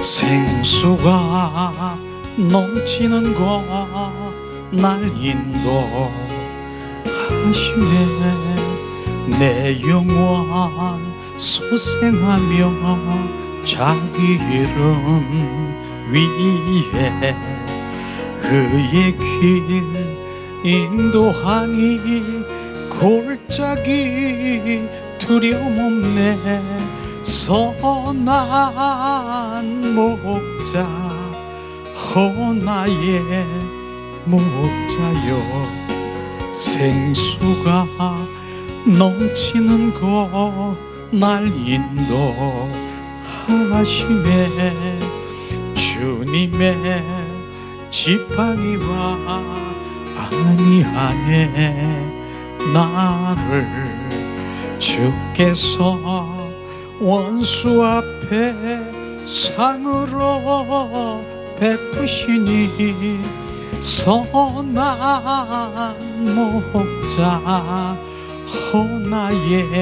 생수가 넘치는 곳 날 인도하시네. 내 영원 소생하며 자기 이름 위에 그의 길 인도하니 골짜기 두려움 없네. 선한 목자 나의 목자여. 생수가 넘치는 곳 날 인도하시네. 주님의 지팡이와 아니하네. 나를 주께서 원수 앞에 상으로 베푸시니 선한 목자 나의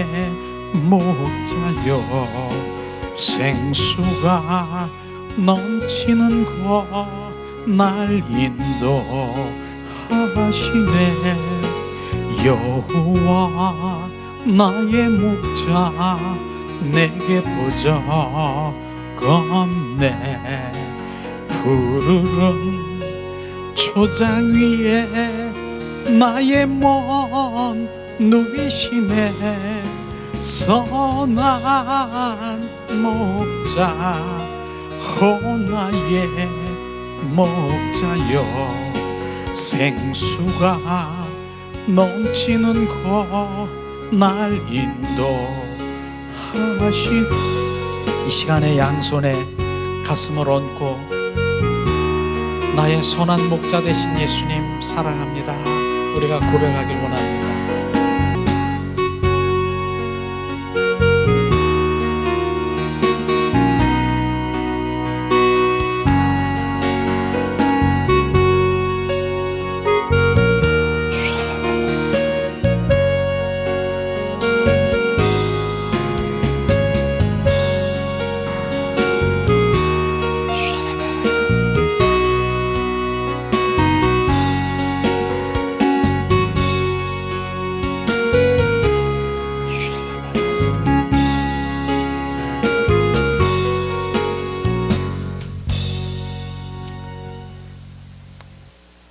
목자여. 생수가 넘치는 곳 날 인도하시네. 여호와 나의 목자 내게 부족 없네. 푸르른 초장 위에 나의 몸 누이시네. 선한 목자 나의 목자여. 생수가 넘치는 곳 날 인도하시. 이 시간에 양손에 가슴을 얹고 나의 선한 목자 되신 예수님 사랑합니다 우리가 고백하길 원합니다.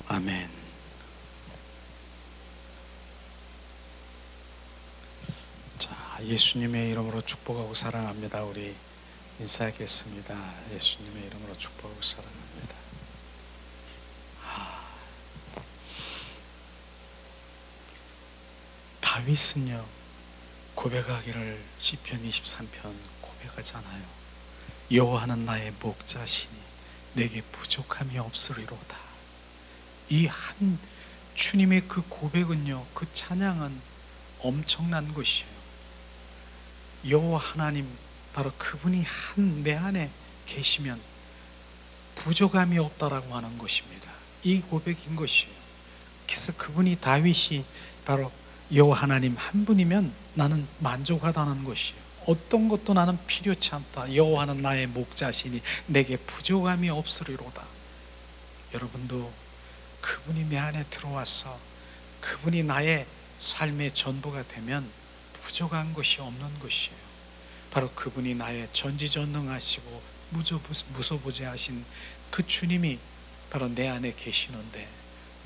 아멘. 자, 예수님의 이름으로 축복하고 사랑합니다. 우리 인사하겠습니다. 예수님의 이름으로 축복하고 사랑합니다. 다윗은요 고백하기를 시편 23편 고백하잖아요. 여호와는 나의 목자시니 내게 부족함이 없으리로다. 이 한 주님의 그 고백은요, 그 찬양은 엄청난 것이에요. 여호와 하나님, 바로 그분이 한 내 안에 계시면 부족함이 없다라고 하는 것입니다. 이 고백인 것이에요. 그래서 그분이 다윗이 바로 여호와 하나님 한 분이면 나는 만족하다는 것이에요. 어떤 것도 나는 필요치 않다. 여호와는 나의 목자시니 내게 부족함이 없으리로다. 여러분도 그분이 내 안에 들어와서 그분이 나의 삶의 전부가 되면 부족한 것이 없는 것이에요. 바로 그분이 나의 전지전능하시고 무소부재하신 그 주님이 바로 내 안에 계시는데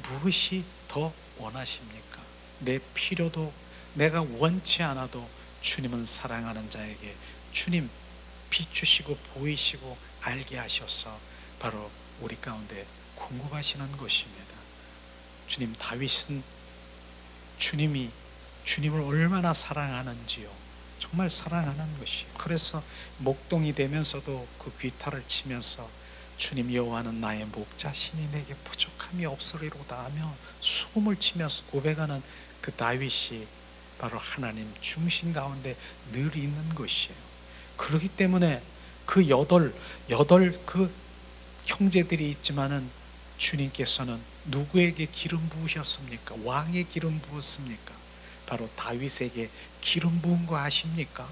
무엇이 더 원하십니까? 내 필요도 내가 원치 않아도 주님은 사랑하는 자에게 주님 비추시고 보이시고 알게 하셔서 바로 우리 가운데 공급하시는 것입니다. 주님, 다윗은 주님이 주님을 얼마나 사랑하는지요. 정말 사랑하는 것이에요. 그래서 목동이 되면서도 그 귀타를 치면서 주님 여호와는 나의 목자시니 내게 부족함이 없으리로다 하며 숨을 치면서 고백하는 그 다윗이 바로 하나님 중심 가운데 늘 있는 것이에요. 그렇기 때문에 그 여덟 그 형제들이 있지만은 주님께서는 누구에게 기름 부으셨습니까? 왕의 기름 부었습니까? 바로 다윗에게 기름 부은 거 아십니까?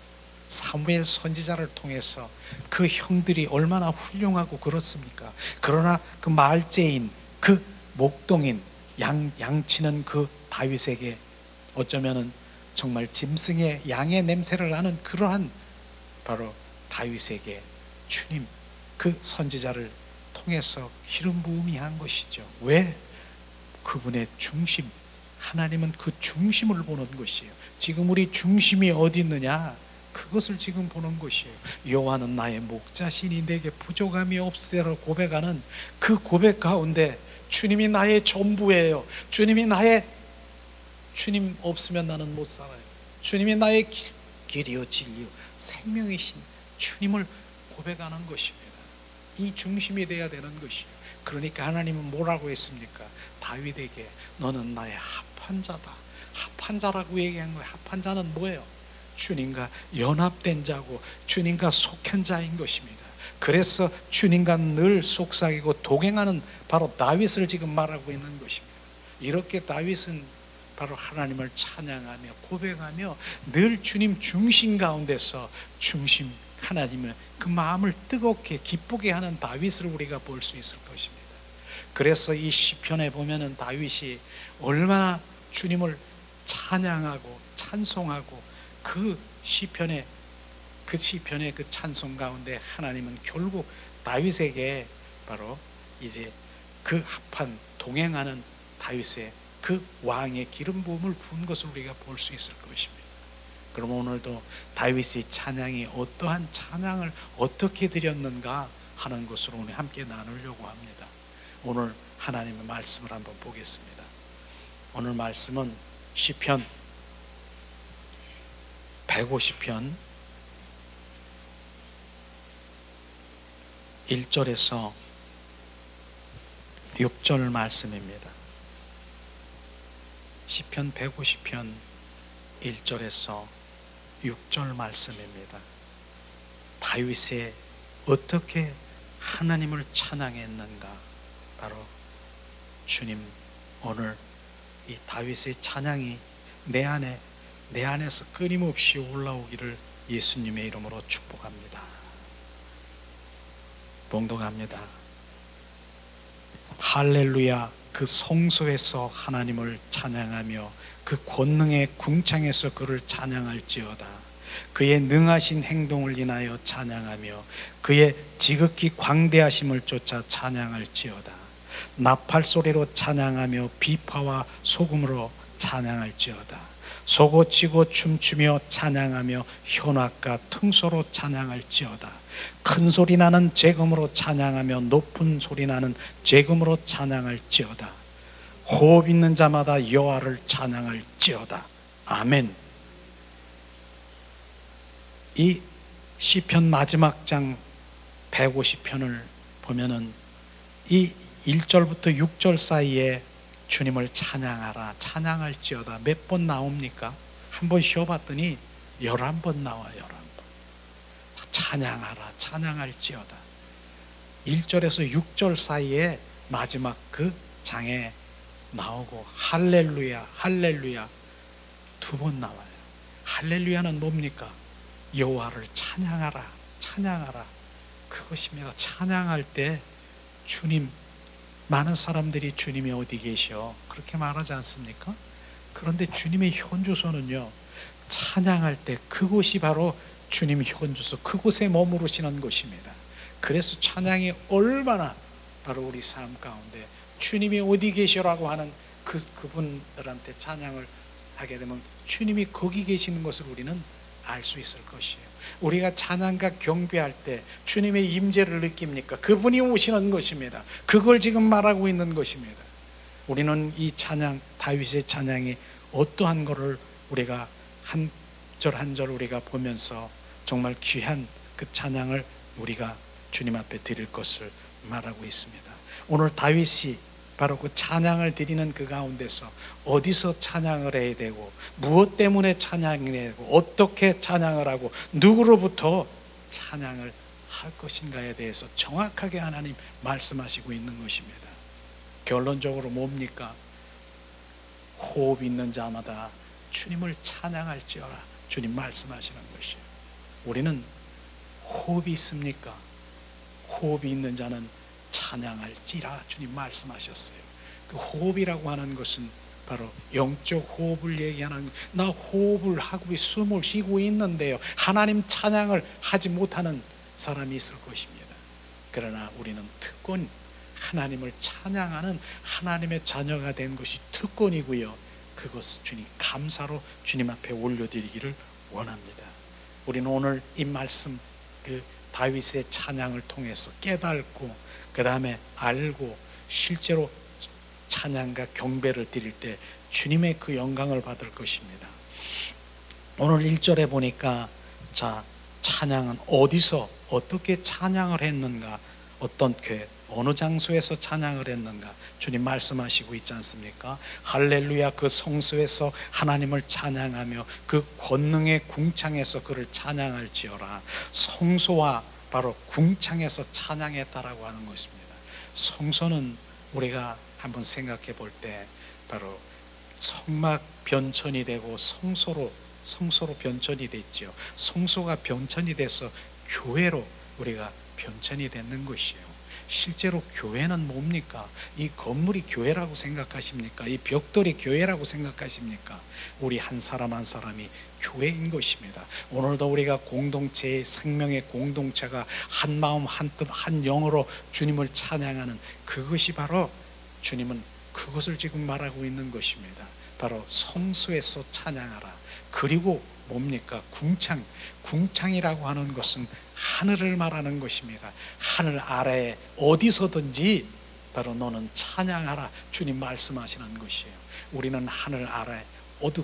사무엘 선지자를 통해서 그 형들이 얼마나 훌륭하고 그렇습니까? 그러나 그 말제인, 그 목동인, 양치는 그 다윗에게 어쩌면은 정말 짐승의 양의 냄새를 나는 그러한 바로 다윗에게 주님 그 선지자를 통해서 기름 부음이 한 것이죠. 왜? 그분의 중심, 하나님은 그 중심을 보는 것이에요. 지금 우리 중심이 어디 있느냐? 그것을 지금 보는 것이에요. 여호와는 나의 목자시니 내게 부족함이 없으리라 고백하는 그 고백 가운데 주님이 나의 전부예요. 주님 없으면 나는 못 살아요. 주님이 나의 길이요 진리요 생명이신 주님을 고백하는 것입니다. 이 중심이 되어야 되는 것이에요. 그러니까 하나님은 뭐라고 했습니까? 다윗에게 너는 나의 합한 자다. 합한 자라고 얘기한 거예요. 합한 자는 뭐예요? 주님과 연합된 자고 주님과 속한 자인 것입니다. 그래서 주님과 늘 속삭이고 동행하는 바로 다윗을 지금 말하고 있는 것입니다. 이렇게 다윗은 바로 하나님을 찬양하며 고백하며 늘 주님 중심 가운데서 중심 하나님을 그 마음을 뜨겁게 기쁘게 하는 다윗을 우리가 볼 수 있을 것입니다. 그래서 이 시편에 보면은 다윗이 얼마나 주님을 찬양하고 찬송하고 그 시편의 그 찬송 가운데 하나님은 결국 다윗에게 바로 이제 그 합한 동행하는 다윗의 그 왕의 기름 부음을 부은 것을 우리가 볼 수 있을 것입니다. 그럼 오늘도 다윗의 찬양이 어떠한 찬양을 어떻게 드렸는가 하는 것으로 오늘 함께 나누려고 합니다. 오늘 하나님의 말씀을 한번 보겠습니다. 오늘 말씀은 시편 150편 1절에서 6절 말씀입니다. 시편 150편 1절에서 6절 말씀입니다. 다윗이 어떻게 하나님을 찬양했는가? 바로 주님 오늘 이 다윗의 찬양이 내 안에서 끊임없이 올라오기를 예수님의 이름으로 축복합니다. 봉독합니다. 할렐루야. 그 성소에서 하나님을 찬양하며 그 권능의 궁창에서 그를 찬양할지어다. 그의 능하신 행동을 인하여 찬양하며 그의 지극히 광대하심을 쫓아 찬양할지어다. 나팔 소리로 찬양하며 비파와 소금으로 찬양할지어다. 소고치고 춤추며 찬양하며 현악과 퉁소로 찬양할지어다. 큰 소리 나는 재금으로 찬양하며 높은 소리 나는 재금으로 찬양할지어다. 호흡 있는 자마다 여호와를 찬양할지어다. 아멘. 이 시편 마지막 장 150편을 보면은 이 1절부터 6절 사이에 주님을 찬양하라, 찬양할지어다 몇 번 나옵니까? 한번 쉬어봤더니 11번 나와요. 11번. 찬양하라, 찬양할지어다. 1절에서 6절 사이에 마지막 그 장에 나오고 할렐루야, 할렐루야 두 번 나와요. 할렐루야는 뭡니까? 여호와를 찬양하라, 찬양하라. 그것입니다. 찬양할 때 주님, 많은 사람들이 주님이 어디 계셔 그렇게 말하지 않습니까? 그런데 주님의 현주소는요, 찬양할 때 그곳이 바로 주님 현주소, 그곳에 머무르시는 것입니다. 그래서 찬양이 얼마나 바로 우리 삶 가운데 주님이 어디 계시라고 하는 그분들한테 찬양을 하게 되면 주님이 거기 계시는 것을 우리는 알 수 있을 것이에요. 우리가 찬양과 경배할 때 주님의 임재를 느낍니까? 그분이 오시는 것입니다. 그걸 지금 말하고 있는 것입니다. 우리는 이 찬양, 다윗의 찬양이 어떠한 것을 우리가 한 절 한 절 우리가 보면서 정말 귀한 그 찬양을 우리가 주님 앞에 드릴 것을 말하고 있습니다. 오늘 다윗이 바로 그 찬양을 드리는 그 가운데서 어디서 찬양을 해야 되고 무엇 때문에 찬양을 해야 되고 어떻게 찬양을 하고 누구로부터 찬양을 할 것인가에 대해서 정확하게 하나님 말씀하시고 있는 것입니다. 결론적으로 뭡니까? 호흡 있는 자마다 주님을 찬양할지어라 주님 말씀하시는 것이에요. 우리는 호흡이 있습니까? 호흡이 있는 자는 찬양할지라 주님 말씀하셨어요. 그 호흡이라고 하는 것은 바로 영적 호흡을 얘기하는, 나 호흡을 하고 숨을 쉬고 있는데요, 하나님 찬양을 하지 못하는 사람이 있을 것입니다. 그러나 우리는 특권, 하나님을 찬양하는 하나님의 자녀가 된 것이 특권이고요, 그것을 주님 감사로 주님 앞에 올려드리기를 원합니다. 우리는 오늘 이 말씀, 그 다윗의 찬양을 통해서 깨닫고 그 다음에 알고 실제로 찬양과 경배를 드릴 때 주님의 그 영광을 받을 것입니다. 오늘 1절에 보니까 자, 찬양은 어디서 어떻게 찬양을 했는가, 어떤 교회 어느 장소에서 찬양을 했는가 주님 말씀하시고 있지 않습니까? 할렐루야, 그 성소에서 하나님을 찬양하며 그 권능의 궁창에서 그를 찬양할지어라. 성소와 바로 궁창에서 찬양했다라고 하는 것입니다. 성소는 우리가 한번 생각해 볼 때 바로 성막 변천이 되고 성소로 변천이 됐죠. 성소가 변천이 돼서 교회로 우리가 변천이 되는 것이에요. 실제로 교회는 뭡니까? 이 건물이 교회라고 생각하십니까? 이 벽돌이 교회라고 생각하십니까? 우리 한 사람 한 사람이 교회인 것입니다. 오늘도 우리가 공동체의 생명의 공동체가 한 마음 한 뜻 한 영으로 주님을 찬양하는 그것이 바로, 주님은 그것을 지금 말하고 있는 것입니다. 바로 성소에서 찬양하라. 그리고 뭡니까? 궁창이라고 하는 것은 하늘을 말하는 것입니다. 하늘 아래에 어디서든지 바로 너는 찬양하라 주님 말씀하시는 것이에요. 우리는 하늘 아래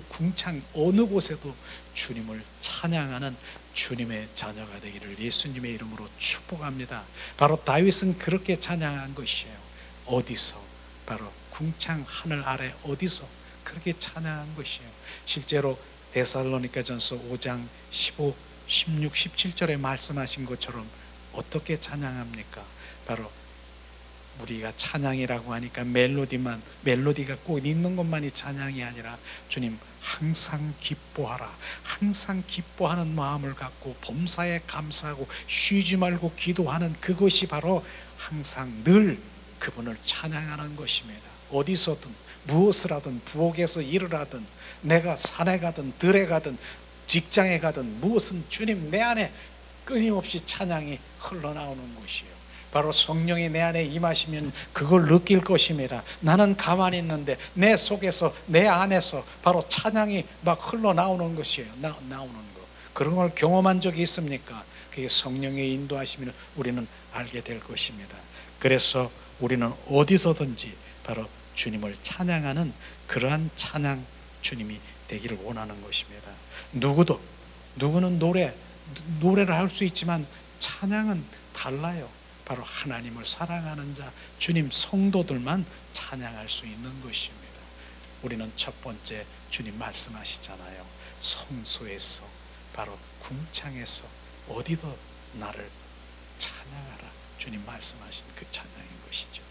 궁창 어느 곳에도 주님을 찬양하는 주님의 자녀가 되기를 예수님의 이름으로 축복합니다. 바로 다윗은 그렇게 찬양한 것이에요. 어디서? 바로 궁창 하늘 아래 어디서 그렇게 찬양한 것이에요. 실제로 데살로니가전서 5장 15, 16, 17절에 말씀하신 것처럼 어떻게 찬양합니까? 바로 우리가 찬양이라고 하니까 멜로디가 꼭 있는 것만이 찬양이 아니라 주님 항상 기뻐하라. 항상 기뻐하는 마음을 갖고 범사에 감사하고 쉬지 말고 기도하는 그것이 바로 항상 늘 그분을 찬양하는 것입니다. 어디서든 무엇을 하든 부엌에서 일을 하든 내가 산에 가든 들에 가든 직장에 가든 무엇은 주님 내 안에 끊임없이 찬양이 흘러나오는 것이에요. 바로 성령이 내 안에 임하시면 그걸 느낄 것입니다. 나는 가만히 있는데 내 속에서 내 안에서 바로 찬양이 막 흘러나오는 것이에요. 나오는 거. 그런 걸 경험한 적이 있습니까? 그게 성령의 인도하시면 우리는 알게 될 것입니다. 그래서 우리는 어디서든지 바로 주님을 찬양하는 그러한 찬양 주님이 되기를 원하는 것입니다. 누구는 노래를 할 수 있지만 찬양은 달라요. 바로 하나님을 사랑하는 자, 주님 성도들만 찬양할 수 있는 것입니다. 우리는 첫 번째 주님 말씀하시잖아요. 성소에서 바로 궁창에서 어디도 나를 찬양하라. 주님 말씀하신 그 찬양인 것이죠.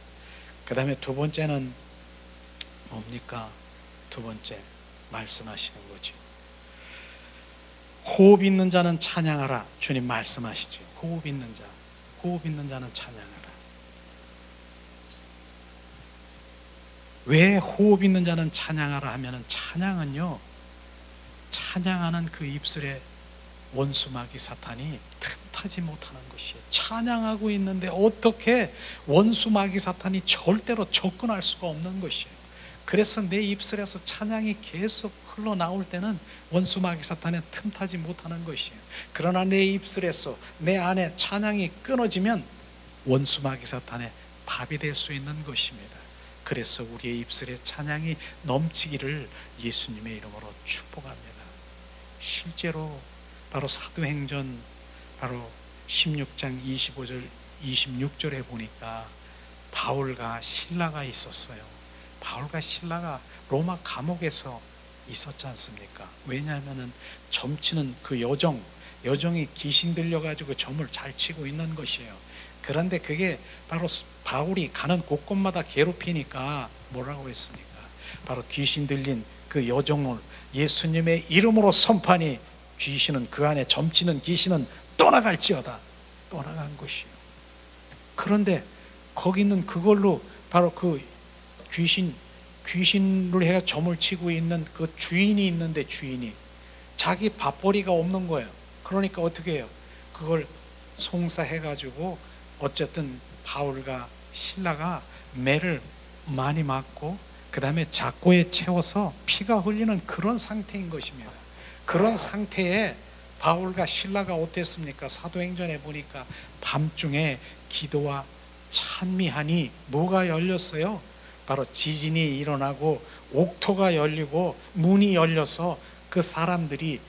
그 다음에 두 번째는 뭡니까? 두 번째 말씀하시는 거죠. 호흡 있는 자는 찬양하라. 주님 말씀하시죠. 호흡 있는 자는 찬양하라. 왜 호흡 있는 자는 찬양하라 하면은 찬양은요, 찬양하는 그 입술에 원수마귀 사탄이 틈타지 못하는 것이에요. 찬양하고 있는데 어떻게 원수마귀 사탄이 절대로 접근할 수가 없는 것이에요. 그래서 내 입술에서 찬양이 계속 흘러나올 때는 원수마귀 사탄에 틈타지 못하는 것이에요. 그러나 내 입술에서 내 안에 찬양이 끊어지면 원수마귀 사탄의 밥이 될 수 있는 것입니다. 그래서 우리의 입술에 찬양이 넘치기를 예수님의 이름으로 축복합니다. 실제로 바로 사도행전 바로 16장 25절 26절에 보니까 바울과 실라가 있었어요. 바울과 실라가 로마 감옥에서 있었지 않습니까? 왜냐하면 점치는 그 여종이 귀신 들려가지고 점을 잘 치고 있는 것이에요. 그런데 그게 바로 바울이 가는 곳곳마다 괴롭히니까 뭐라고 했습니까? 바로 귀신 들린 그 여종을 예수님의 이름으로 선판이 귀신은, 그 안에 점치는 귀신은 떠나갈지어다. 떠나간 것이요. 그런데 거기 있는 그걸로 바로 그 귀신을 해가 점을 치고 있는 그 주인이 있는데, 주인이 자기 밥벌이가 없는 거예요. 그러니까 어떻게 해요? 그걸 송사해가지고 어쨌든 바울과 실라가 매를 많이 맞고 그 다음에 작고에 채워서 피가 흘리는 그런 상태인 것입니다. 그런 상태에 바울과 실라가 어땠습니까? 사도행전에 보니까 밤중에 기도와 찬미하니 뭐가 열렸어요? 바로 지진이 일어나고 옥토가 열리고 문이 열려서 그 사람들이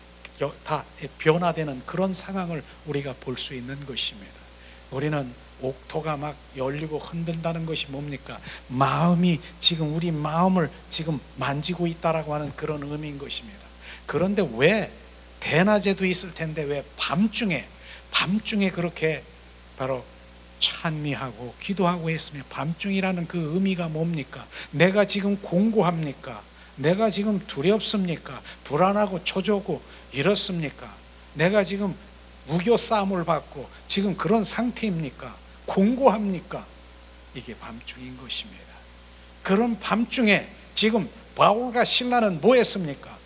다 변화되는 그런 상황을 우리가 볼 수 있는 것입니다. 우리는 옥토가 막 열리고 흔든다는 것이 뭡니까? 마음이 지금 우리 마음을 지금 만지고 있다라고 하는 그런 의미인 것입니다. 그런데 왜 대낮에도 있을 텐데 왜 밤중에 그렇게 바로 찬미하고 기도하고 했으며, 밤중이라는 그 의미가 뭡니까? 내가 지금 공고합니까? 내가 지금 두렵습니까? 불안하고 초조하고 이렇습니까? 내가 지금 무교 싸움을 받고 지금 그런 상태입니까? 공고합니까? 이게 밤중인 것입니다. 그런 밤중에 지금 바울과 실라는 뭐 했습니까?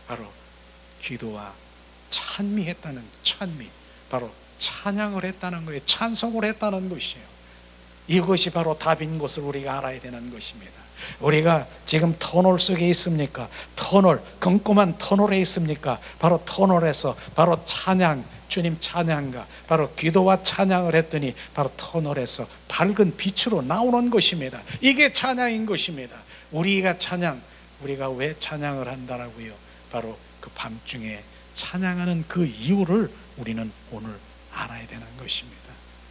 바로 기도와 찬미했다는, 찬미, 바로 찬양을 했다는 거예요. 찬송을 했다는 것이에요. 이것이 바로 답인 것을 우리가 알아야 되는 것입니다. 우리가 지금 터널 속에 있습니까? 터널, 꼼꼼한 터널에 있습니까? 바로 터널에서 바로 찬양, 주님 찬양과 바로 기도와 찬양을 했더니 바로 터널에서 밝은 빛으로 나오는 것입니다. 이게 찬양인 것입니다. 우리가 왜 찬양을 한다라고요? 바로 그 밤중에 찬양하는 그 이유를 우리는 오늘 알아야 되는 것입니다.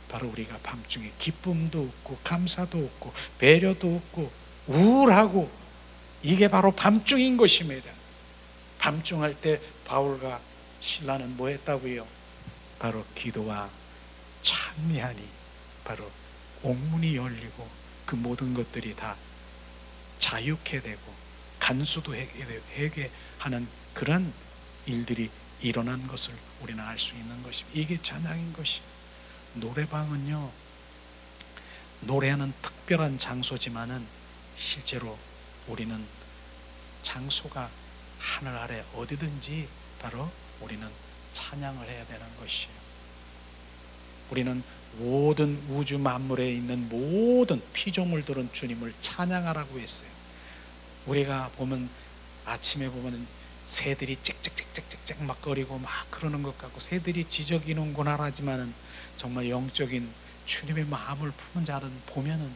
바로 우리가 밤중에 기쁨도 없고 감사도 없고 배려도 없고 우울하고, 이게 바로 밤중인 것입니다. 밤중할 때 바울과 실라는 뭐 했다고요? 바로 기도와 찬미하니 바로 옥문이 열리고 그 모든 것들이 다 자유케 되고 간수도 회개하는 그런 일들이 일어난 것을 우리는 알 수 있는 것입니다. 이게 찬양인 것입니다. 노래방은요, 노래하는 특별한 장소지만은 실제로 우리는 장소가 하늘 아래 어디든지 바로 우리는 찬양을 해야 되는 것이에요. 우리는 모든 우주 만물에 있는 모든 피조물들은 주님을 찬양하라고 했어요. 우리가 보면 아침에 보면 새들이 짹짹짹짹짹 막 거리고 막 그러는 것 같고 새들이 지저귀는구나 하지만은 정말 영적인 주님의 마음을 품은 자는 보면은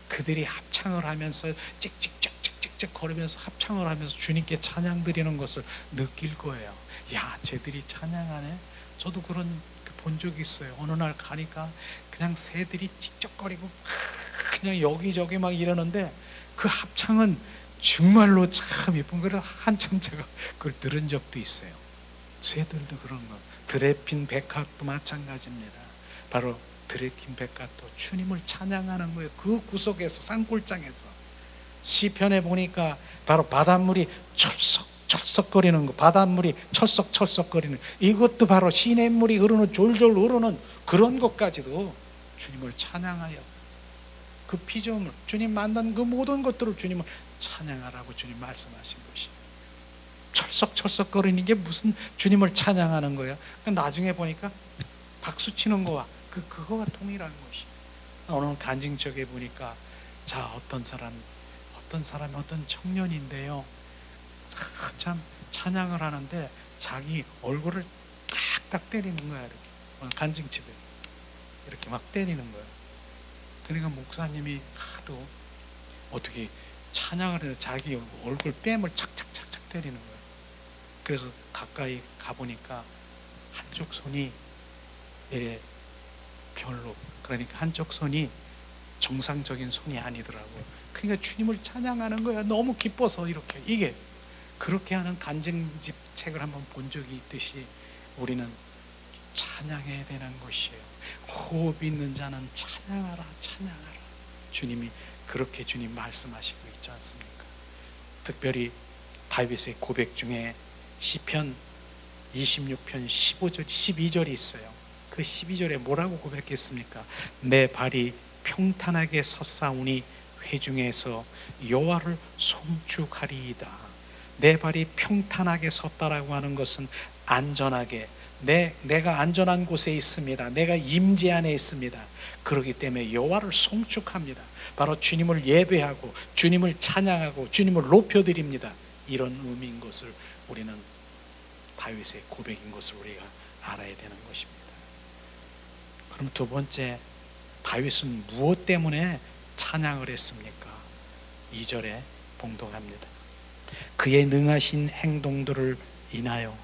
그들이 합창을 하면서 찍찍찍찍찍 거리면서 합창을 하면서 주님께 찬양 드리는 것을 느낄 거예요. 야, 쟤들이 찬양하네. 저도 그런 본 적이 있어요. 어느 날 가니까 그냥 새들이 찍적거리고 그냥 여기저기 막 이러는데 그 합창은 정말로 참 예쁜. 그래서 한참 제가 그걸 들은 적도 있어요. 새들도 그런 거. 드레핀 백합도 마찬가지입니다. 바로 드레핀 백합도 주님을 찬양하는 거예요. 그 구석에서, 산골장에서. 시편에 보니까 바로 바닷물이 철썩철썩거리는 거, 바닷물이 철썩철썩거리는, 이것도 바로 시냇물이 흐르는, 졸졸 흐르는 그런 것까지도 주님을 찬양하여 그 피조물, 주님 만든 그 모든 것들을 주님을 찬양하라고 주님 말씀하신 것이. 철썩철썩거리는 게 무슨 주님을 찬양하는 거예요? 나중에 보니까 박수 치는 거와 그거와 동일한 것이. 오늘 간증적에 보니까 어떤 청년인데요, 참 찬양을 하는데 자기 얼굴을 딱딱 때리는 거야. 이렇게 간증집에 이렇게 막 때리는 거야. 그러니까 목사님이 하도 어떻게 찬양을 해서 자기 얼굴 뺨을 착착착착 때리는 거예요. 그래서 가까이 가보니까 한쪽 손이 별로, 그러니까 한쪽 손이 정상적인 손이 아니더라고요. 그러니까 주님을 찬양하는 거야. 너무 기뻐서 이렇게. 이게 그렇게 하는 간증집 책을 한번 본 적이 있듯이 우리는 찬양해야 되는 것이에요. 호흡 있는 자는 찬양하라, 찬양하라. 주님이 그렇게 주님 말씀하시고 있지 않습니까? 특별히 다윗의 고백 중에 시편 26편 15절 12절이 있어요. 그 12절에 뭐라고 고백했습니까? 내 발이 평탄하게 섰사오니 회중에서 여호와를 송축하리이다. 내 발이 평탄하게 섰다라고 하는 것은 안전하게, 내가 안전한 곳에 있습니다. 내가 임재 안에 있습니다. 그렇기 때문에 여호와를 송축합니다. 바로 주님을 예배하고 주님을 찬양하고 주님을 높여드립니다. 이런 의미인 것을 우리는, 다윗의 고백인 것을 우리가 알아야 되는 것입니다. 그럼 두 번째, 다윗은 무엇 때문에 찬양을 했습니까? 2절에 봉독합니다. 그의 능하신 행동들을 인하여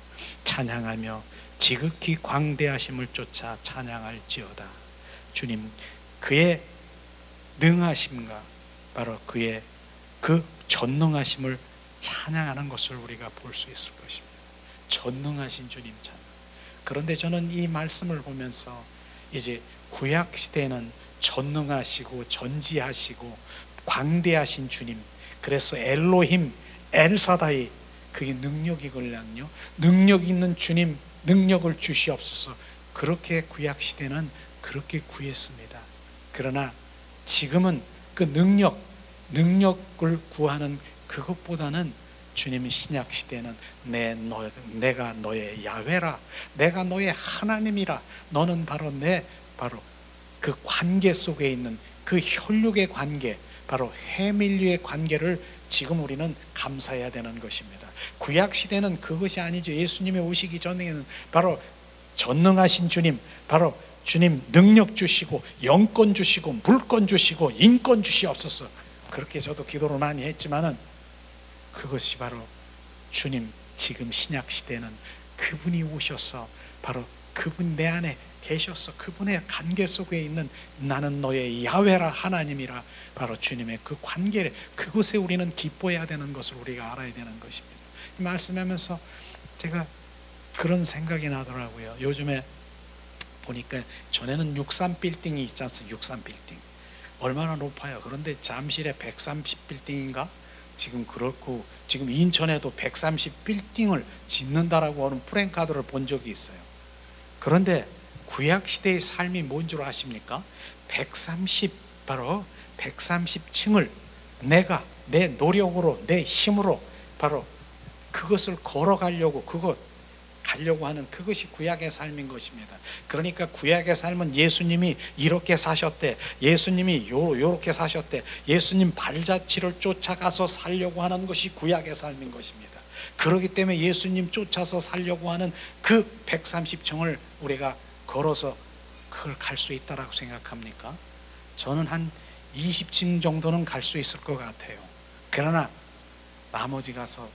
찬양하며 지극히 광대하심을 쫓아 찬양할지어다. 주님, 그의 능하심과 바로 그의 그 전능하심을 찬양하는 것을 우리가 볼 수 있을 것입니다. 전능하신 주님 찬양. 그런데 저는 이 말씀을 보면서 이제 구약 시대에는 전능하시고 전지하시고 광대하신 주님, 그래서 엘로힘, 엘사다이, 그게 능력이걸랑요. 능력 있는 주님, 능력을 주시옵소서. 그렇게 구약 시대는 그렇게 구했습니다. 그러나 지금은 그 능력을 구하는 그것보다는 주님이 신약 시대는 내가 너의 야훼라, 내가 너의 하나님이라, 너는 바로 바로 그 관계 속에 있는 그 혈육의 관계, 바로 해밀류의 관계를 지금 우리는 감사해야 되는 것입니다. 구약 시대는 그것이 아니죠. 예수님이 오시기 전에는 바로 전능하신 주님, 바로 주님 능력 주시고 영권 주시고 물권 주시고 인권 주시옵소서. 그렇게 저도 기도를 많이 했지만은 그것이 바로 주님, 지금 신약 시대는 그분이 오셔서 바로 그분 내 안에 계셔서 그분의 관계 속에 있는 나는 너의 야훼라, 하나님이라, 바로 주님의 그 관계를, 그곳에 우리는 기뻐해야 되는 것을 우리가 알아야 되는 것입니다. 이 말씀하면서 제가 그런 생각이 나더라고요. 요즘에 보니까 전에는 63빌딩이 있지 않습니까? 63빌딩 얼마나 높아요. 그런데 잠실에 130빌딩인가? 지금 그렇고, 지금 인천에도 130빌딩을 짓는다라고 하는 프랭카드를 본 적이 있어요. 그런데 구약 시대의 삶이 뭔 줄 아십니까? 바로 130층을 내가 내 노력으로, 내 힘으로 바로 그것을 걸어가려고, 가려고 하는 그것이 구약의 삶인 것입니다. 그러니까 구약의 삶은 예수님이 이렇게 사셨대, 예수님이 요렇게 사셨대, 예수님 발자취를 쫓아가서 살려고 하는 것이 구약의 삶인 것입니다. 그렇기 때문에 예수님 쫓아서 살려고 하는 그 130층을 우리가 걸어서 그걸 갈 수 있다라고 생각합니까? 저는 한 20층 정도는 갈 수 있을 것 같아요. 그러나 나머지 가서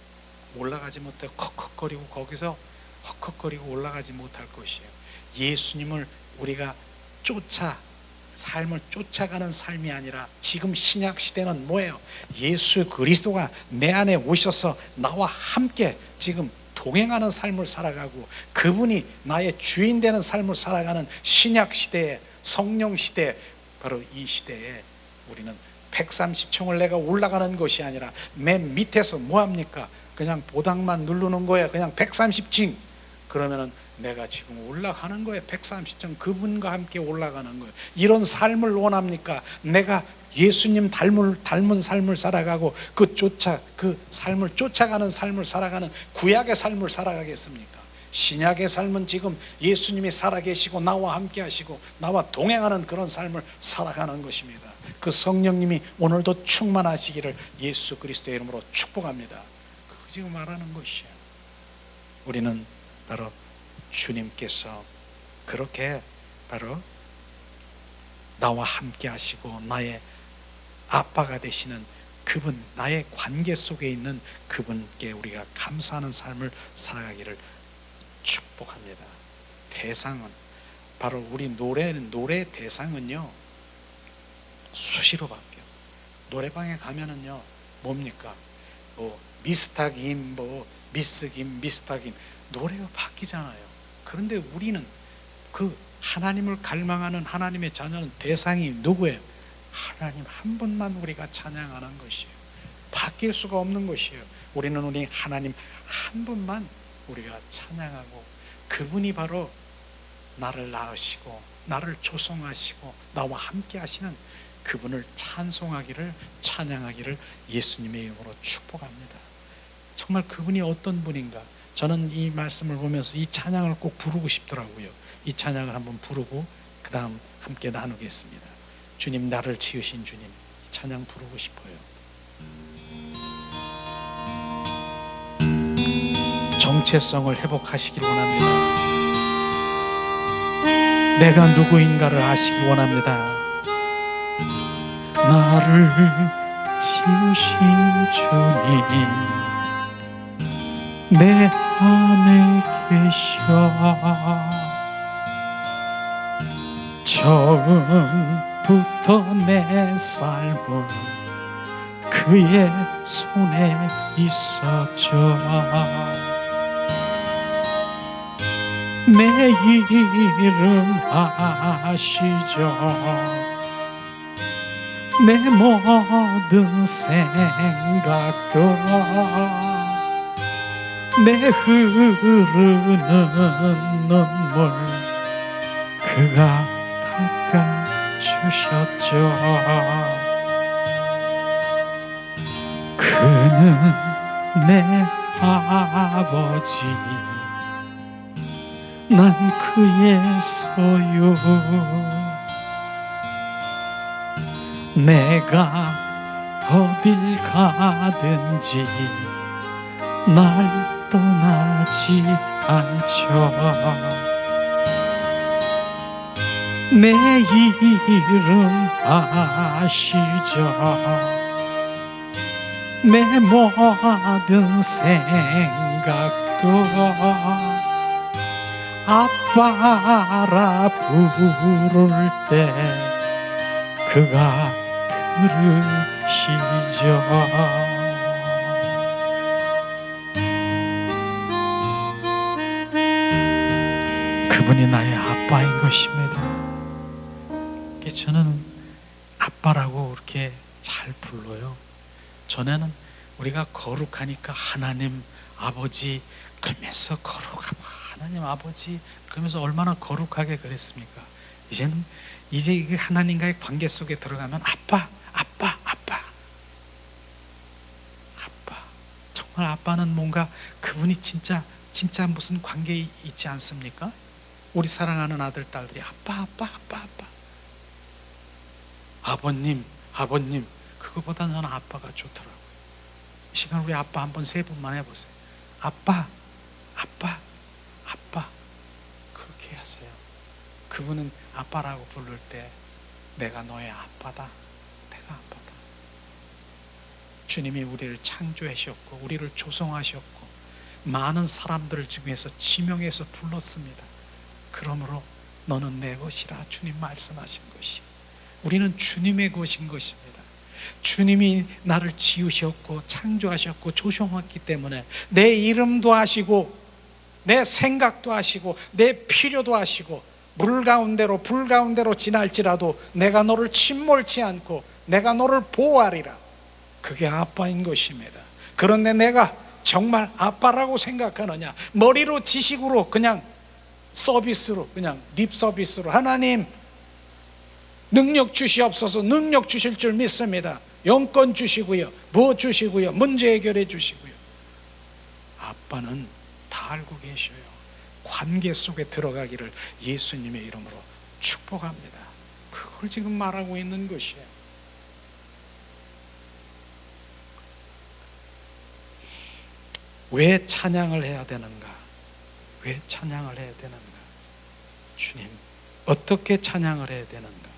올라가지 못해 컥컥거리고 거기서 헉헉거리고 올라가지 못할 것이에요. 예수님을 우리가 삶을 쫓아가는 삶이 아니라, 지금 신약 시대는 뭐예요? 예수 그리스도가 내 안에 오셔서 나와 함께 지금 동행하는 삶을 살아가고 그분이 나의 주인 되는 삶을 살아가는 신약 시대에, 성령 시대, 바로 이 시대에 우리는 130층을 내가 올라가는 것이 아니라 맨 밑에서 뭐합니까? 그냥 보당만 누르는 거예요. 그냥 130층. 그러면은 내가 지금 올라가는 거예요. 130층 그분과 함께 올라가는 거예요. 이런 삶을 원합니까? 내가 예수님 닮은 삶을 살아가고 그 삶을 쫓아가는 삶을 살아가는 구약의 삶을 살아가겠습니까? 신약의 삶은 지금 예수님이 살아계시고 나와 함께 하시고 나와 동행하는 그런 삶을 살아가는 것입니다. 그 성령님이 오늘도 충만하시기를 예수 그리스도의 이름으로 축복합니다. 그거 지금 말하는 것이에요. 우리는 바로 주님께서 그렇게 바로 나와 함께 하시고 나의 아빠가 되시는 그분, 나의 관계 속에 있는 그분께 우리가 감사하는 삶을 살아가기를 축복합니다. 대상은 바로 우리 노래 대상은요 수시로 바뀌어요. 노래방에 가면은요 뭡니까? 미스터 김, 미스 김, 미스터 김, 노래가 바뀌잖아요. 그런데 우리는 그 하나님을 갈망하는 하나님의 자녀는 대상이 누구예요? 하나님 한 분만 우리가 찬양하는 것이에요. 바뀔 수가 없는 것이에요. 우리 하나님 한 분만 우리가 찬양하고, 그분이 바로 나를 낳으시고 나를 조성하시고 나와 함께 하시는 그분을 찬송하기를, 찬양하기를 예수님의 이름으로 축복합니다. 정말 그분이 어떤 분인가, 저는 이 말씀을 보면서 이 찬양을 꼭 부르고 싶더라고요. 이 찬양을 한번 부르고 그 다음 함께 나누겠습니다. 주님, 나를 지으신 주님, 이 찬양 부르고 싶어요. 정체성을 회복하시길 원합니다. 내가 누구인가를 아시길 원합니다. 나를 지으신 주님, 내 안에 계셔. 처음부터 내 삶은 그의 손에 있었죠. 내 이름 아시죠. 내 모든 생각도, 내 흐르는 눈물 그가 닦아주셨죠. 그는 내 아버지, 난 그의 소유. 내가 어딜 가든지 날 떠나지 않죠. 내 이름 아시죠. 내 모든 생각도 아빠라 부를 때 그가 들으시죠. 그분이 나의 아빠인 것입니다. 저는 아빠라고 그렇게 잘 불러요. 전에는 우리가 거룩하니까 하나님 아버지 그러면서 거룩하고, 하나님 아버지 그러면서 얼마나 거룩하게 그랬습니까? 이제는 이제 이 하나님과의 관계 속에 들어가면 아빠. 정말 아빠는 뭔가 그분이 진짜 무슨 관계에 있지 않습니까? 우리 사랑하는 아들 딸들이 아빠. 아버님 그거보다 저는 아빠가 좋더라고요. 이 시간 우리 아빠 한번 3분만 해보세요. 아빠 그렇게 하세요. 그분은 아빠라고 부를 때 내가 너의 아빠다, 내가 아빠다. 주님이 우리를 창조하셨고 우리를 조성하셨고 많은 사람들 중에서 지명해서 불렀습니다. 그러므로 너는 내 것이라 주님 말씀하신 것이, 우리는 주님의 것인 것입니다. 주님이 나를 지으셨고 창조하셨고 조성했기 때문에 내 이름도 아시고 내 생각도 아시고 내 필요도 아시고, 물 가운데로 불 가운데로 지날지라도 내가 너를 침몰치 않고 내가 너를 보호하리라. 그게 아빠인 것입니다. 그런데 내가 정말 아빠라고 생각하느냐? 머리로 지식으로 그냥 서비스로, 그냥 립 서비스로 하나님 능력 주시옵소서, 능력 주실 줄 믿습니다. 영권 주시고요, 뭐 주시고요, 문제 해결해 주시고요. 아빠는 다 알고 계셔요. 관계 속에 들어가기를 예수님의 이름으로 축복합니다. 그걸 지금 말하고 있는 것이에요. 왜 찬양을 해야 되는가? 왜 찬양을 해야 되는가? 주님, 어떻게 찬양을 해야 되는가?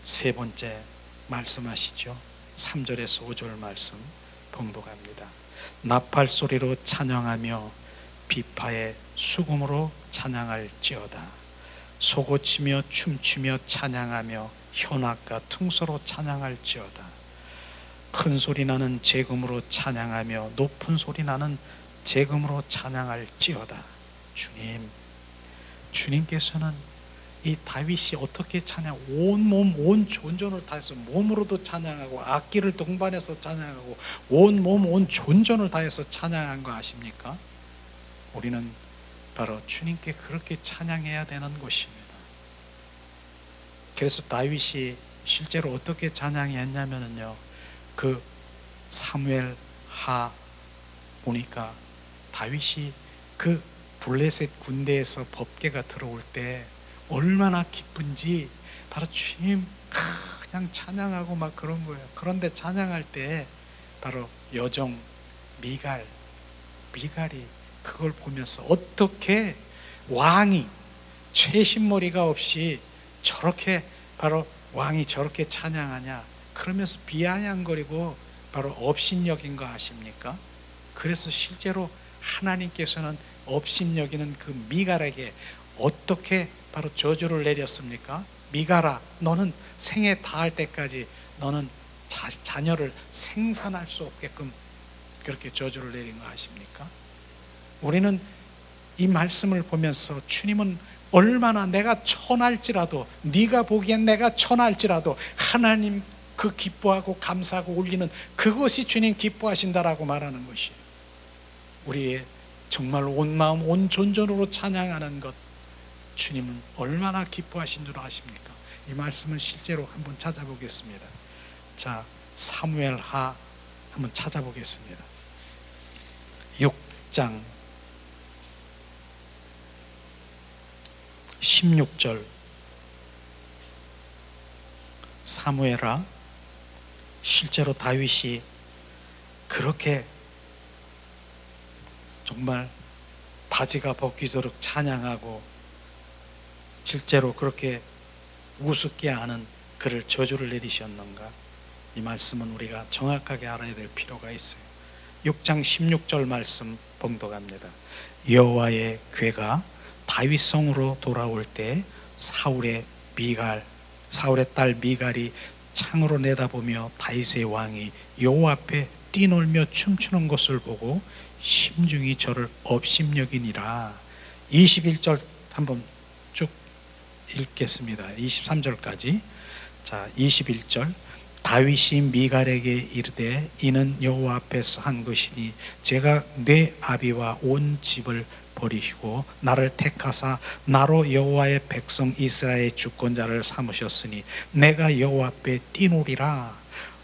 3번째 말씀하시죠. 3절에서 5절 말씀 봉독합니다. 나팔 소리로 찬양하며 비파의 수금으로 찬양할지어다. 소고치며 춤추며 찬양하며 현악과 퉁소로 찬양할지어다. 큰 소리 나는 재금으로 찬양하며 높은 소리 나는 재금으로 찬양할지어다. 주님께서는 이 다윗이 어떻게 찬양, 온 몸, 온 존전을 다해서 몸으로도 찬양하고 악기를 동반해서 찬양하고 온 몸, 온 존전을 다해서 찬양한 거 아십니까? 우리는 바로 주님께 그렇게 찬양해야 되는 것입니다. 그래서 다윗이 실제로 어떻게 찬양했냐면요, 그 사무엘 하 보니까 다윗이 그 블레셋 군대에서 법궤가 들어올 때 얼마나 기쁜지 바로 주님 그냥 찬양하고 막 그런 거예요. 그런데 찬양할 때 바로 여종 미갈이 그걸 보면서 어떻게 왕이 최신머리가 없이 저렇게 바로 왕이 저렇게 찬양하냐, 그러면서 비아냥거리고 바로 업신여긴 거 아십니까? 그래서 실제로 하나님께서는 업신여기는 그 미갈에게 어떻게 바로 저주를 내렸습니까? 미갈아, 너는 생에 닿을 때까지 너는 자녀를 생산할 수 없게끔 그렇게 저주를 내린 거 아십니까? 우리는 이 말씀을 보면서 주님은 얼마나 내가 천할지라도, 네가 보기엔 내가 천할지라도 하나님 그 기뻐하고 감사하고 올리는 그것이 주님 기뻐하신다라고 말하는 것이에요. 우리의 정말 온 마음 온 존전으로 찬양하는 것, 주님은 얼마나 기뻐하신 줄 아십니까? 이 말씀은 실제로 한번 찾아보겠습니다. 자, 사무엘하 한번 찾아보겠습니다. 6장 16절, 사무엘하 실제로 다윗이 그렇게 정말 바지가 벗기도록 찬양하고 실제로 그렇게 우습게 하는 그를 저주를 내리셨는가? 이 말씀은 우리가 정확하게 알아야 될 필요가 있어요. 6장 16절 말씀 봉독합니다. 여호와의 궤가 다윗성으로 돌아올 때 사울의 딸 미갈이 창으로 내다보며 다윗의 왕이 여호와 앞에 뛰놀며 춤추는 것을 보고 심중히 저를 업심여기니라. 21절 한번 쭉 읽겠습니다. 23절까지. 자, 21절. 다윗이 미갈에게 이르되 이는 여호와 앞에서 한 것이니 제가 내 아비와 온 집을 버리시고 나를 택하사 나로 여호와의 백성 이스라엘의 주권자를 삼으셨으니 내가 여호와 앞에 뛰노리라.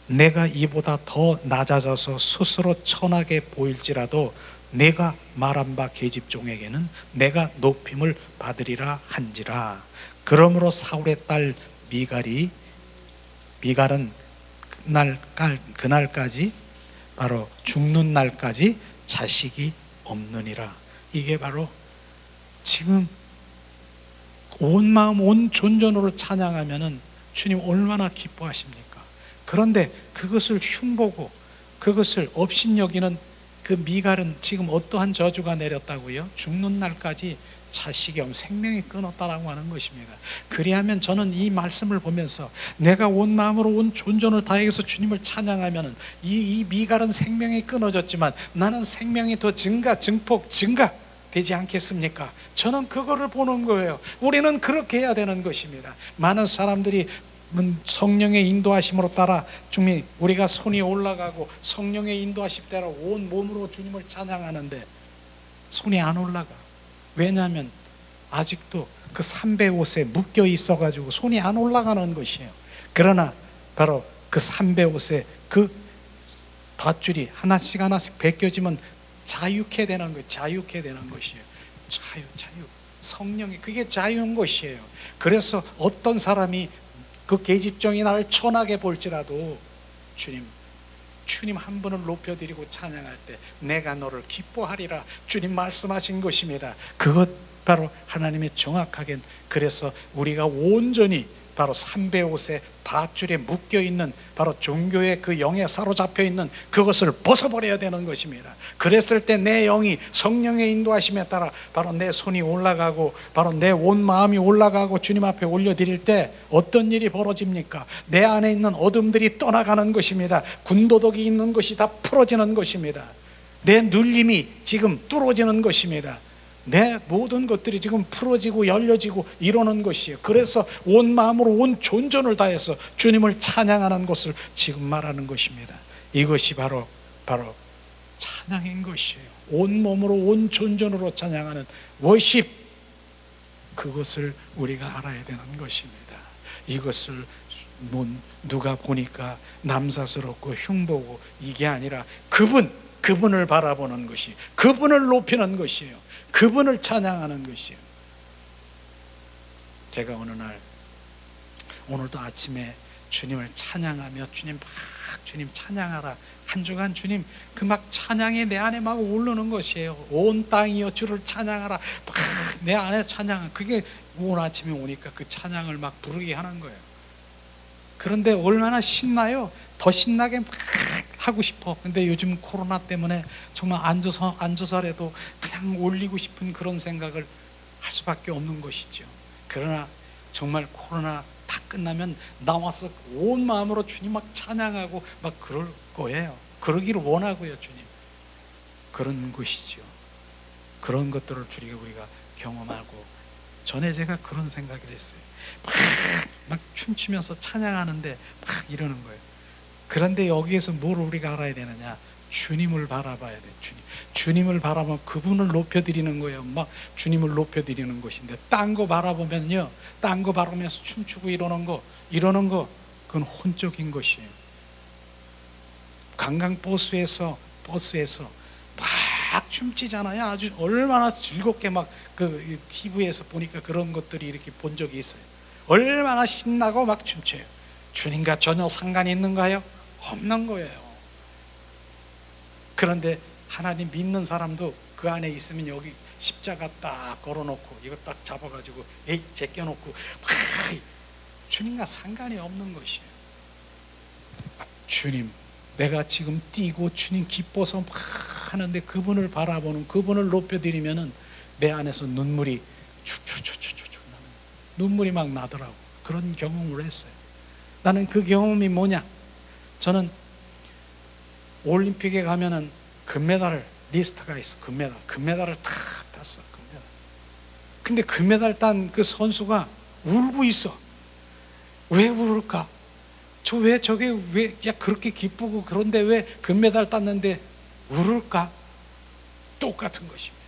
내가 이보다 더 낮아져서 스스로 천하게 보일지라도 내가 말한 바 계집종에게는 내가 높임을 받으리라 한지라. 그러므로 사울의 딸 미갈은 그날까지 바로 죽는 날까지 자식이 없느니라. 이게 바로 지금 온 마음 온 존전으로 찬양하면은 주님 얼마나 기뻐하십니까? 그런데 그것을 흉보고 그것을 업신여기는 그 미갈은 지금 어떠한 저주가 내렸다고요? 죽는 날까지 자식이 없는 생명이 끊었다라고 하는 것입니다. 그리하면 저는 이 말씀을 보면서 내가 온 마음으로 온 존전을 다해서 주님을 찬양하면은 이 미갈은 생명이 끊어졌지만 나는 생명이 더 증폭 되지 않겠습니까? 저는 그거를 보는 거예요. 우리는 그렇게 해야 되는 것입니다. 많은 사람들이 성령의 인도하심으로 따라 주님, 우리가 손이 올라가고 성령의 인도하심 따라 온 몸으로 주님을 찬양하는데 손이 안 올라가. 왜냐하면 아직도 그 삼배옷에 묶여 있어가지고 손이 안 올라가는 것이에요. 그러나 바로 그 삼배옷에 그 밧줄이 하나씩 벗겨지면 자유케 되는 거예요. 자유케 되는 것이에요. 자유. 성령이 그게 자유인 것이에요. 그래서 어떤 사람이 그 계집종이 나를 천하게 볼지라도 주님 한 분을 높여드리고 찬양할 때 내가 너를 기뻐하리라 주님 말씀하신 것입니다. 그것 바로 하나님의 정확하게, 그래서 우리가 온전히 바로 삼배옷에 밧줄에 묶여있는 바로 종교의 그 영에 사로잡혀 있는 그것을 벗어버려야 되는 것입니다. 그랬을 때 내 영이 성령의 인도하심에 따라 바로 내 손이 올라가고 바로 내 온 마음이 올라가고 주님 앞에 올려드릴 때 어떤 일이 벌어집니까? 내 안에 있는 어둠들이 떠나가는 것입니다. 군도덕이 있는 것이 다 풀어지는 것입니다. 내 눌림이 지금 뚫어지는 것입니다. 내 모든 것들이 지금 풀어지고 열려지고 이러는 것이에요. 그래서 온 마음으로 온 존전을 다해서 주님을 찬양하는 것을 지금 말하는 것입니다. 이것이 바로 찬양인 것이에요. 온 몸으로 온 존전으로 찬양하는 워십, 그것을 우리가 알아야 되는 것입니다. 이것을 누가 보니까 남사스럽고 흉보고 이게 아니라 그분을 바라보는 것이, 그분을 높이는 것이에요. 그분을 찬양하는 것이에요. 제가 어느 날, 오늘도 아침에 주님을 찬양하며 주님 찬양하라, 한 주간 주님 그 막 찬양이 내 안에 막 오르는 것이에요. 온 땅이여 주를 찬양하라, 막 내 안에 찬양, 그게 오늘 아침에 오니까 그 찬양을 막 부르게 하는 거예요. 그런데 얼마나 신나요? 더 신나게 막 하고 싶어. 근데 요즘 코로나 때문에 정말 앉아서라도 그냥 올리고 싶은 그런 생각을 할 수밖에 없는 것이죠. 그러나 정말 코로나 다 끝나면 나와서 온 마음으로 주님 막 찬양하고 막 그럴 거예요. 그러기를 원하고요, 주님. 그런 것이죠. 그런 것들을 우리가 경험하고, 전에 제가 그런 생각이 됐어요. 막 춤추면서 찬양하는데 막 이러는 거예요. 그런데 여기에서 뭘 우리가 알아야 되느냐? 주님을 바라봐야 돼. 주님을 바라보면 그분을 높여드리는 거예요. 막 주님을 높여드리는 것인데, 딴 거 바라보면요, 딴 거 바라보면서 춤추고 이러는 거 그건 혼적인 것이에요. 관광버스에서 막 춤추잖아요. 아주 얼마나 즐겁게 막 그 TV에서 보니까 그런 것들이 이렇게 본 적이 있어요. 얼마나 신나고 막 춤춰요. 주님과 전혀 상관이 있는가요? 없는 거예요. 그런데 하나님 믿는 사람도 그 안에 있으면 여기 십자가 딱 걸어놓고 이거 딱 잡아가지고 제껴놓고 막 주님과 상관이 없는 것이에요. 주님, 내가 지금 뛰고 주님 기뻐서 막 하는데 그분을 바라보는, 그분을 높여드리면은 내 안에서 눈물이 눈물이 막 나더라고. 그런 경험을 했어요. 나는 그 경험이 뭐냐? 저는 올림픽에 가면은 금메달 리스트가 있어. 금메달을 다 땄어. 근데 금메달 딴 그 선수가 울고 있어. 왜 울을까? 저게 왜 그렇게 기쁘고 그런데 왜 금메달 땄는데 울을까? 똑같은 것입니다.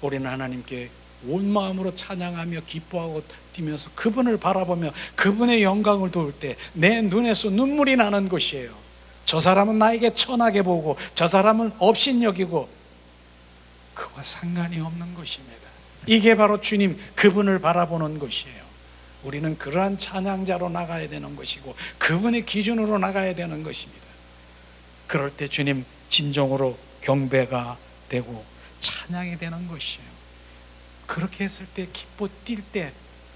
우리는 하나님께 온 마음으로 찬양하며 기뻐하고 뛰면서 그분을 바라보며 그분의 영광을 도울 때 내 눈에서 눈물이 나는 것이에요. 저 사람은 나에게 천하게 보고 저 사람은 업신여기고, 그와 상관이 없는 것입니다. 이게 바로 주님, 그분을 바라보는 것이에요. 우리는 그러한 찬양자로 나가야 되는 것이고 그분의 기준으로 나가야 되는 것입니다. 그럴 때 주님 진정으로 경배가 되고 찬양이 되는 것이에요. 그렇게 했을 때, 기뻐 뛸 때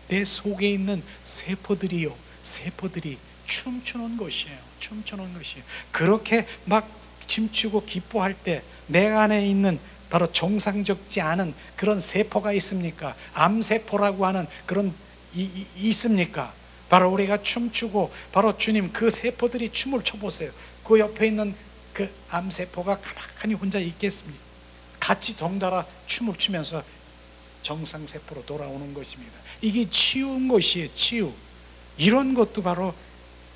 내 속에 있는 세포들이 춤추는 것이에요. 그렇게 막 춤추고 기뻐할 때 내 안에 있는 바로 정상적지 않은 그런 세포가 있습니까? 암세포라고 하는 그런 있습니까? 바로 우리가 춤추고, 바로 주님 그 세포들이 춤을 춰보세요. 그 옆에 있는 그 암세포가 가만히 혼자 있겠습니까? 같이 덩달아 춤을 추면서 정상세포로 돌아오는 것입니다. 이게 치유인 것이에요. 치유. 이런 것도 바로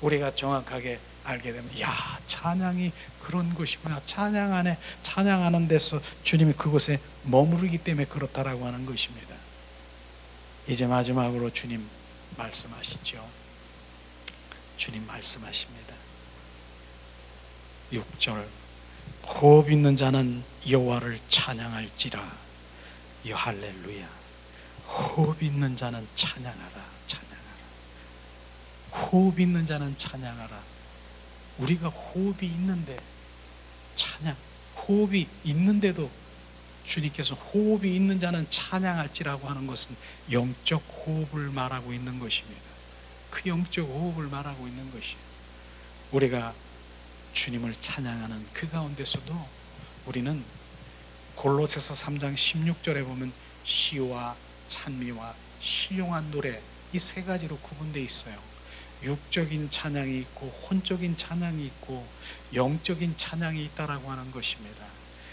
우리가 정확하게 알게 되면, 야, 찬양이 그런 것이구나. 찬양하는 데서 주님이 그곳에 머무르기 때문에 그렇다라고 하는 것입니다. 이제 마지막으로 주님 말씀하시죠. 주님 말씀하십니다. 6절, 호흡 있는 자는 여호와를 찬양할지라. 할렐루야. 호흡 있는 자는 찬양하라. 호흡 있는 자는 찬양하라. 우리가 호흡이 있는데 호흡이 있는데도 주님께서 호흡이 있는 자는 찬양할지라고 하는 것은 영적 호흡을 말하고 있는 것입니다. 그 영적 호흡을 말하고 있는 것이에요. 우리가 주님을 찬양하는 그 가운데서도 우리는 골로새서 3장 16절에 보면 시와 찬미와 신령한 노래, 이 세 가지로 구분되어 있어요. 육적인 찬양이 있고 혼적인 찬양이 있고 영적인 찬양이 있다라고 하는 것입니다.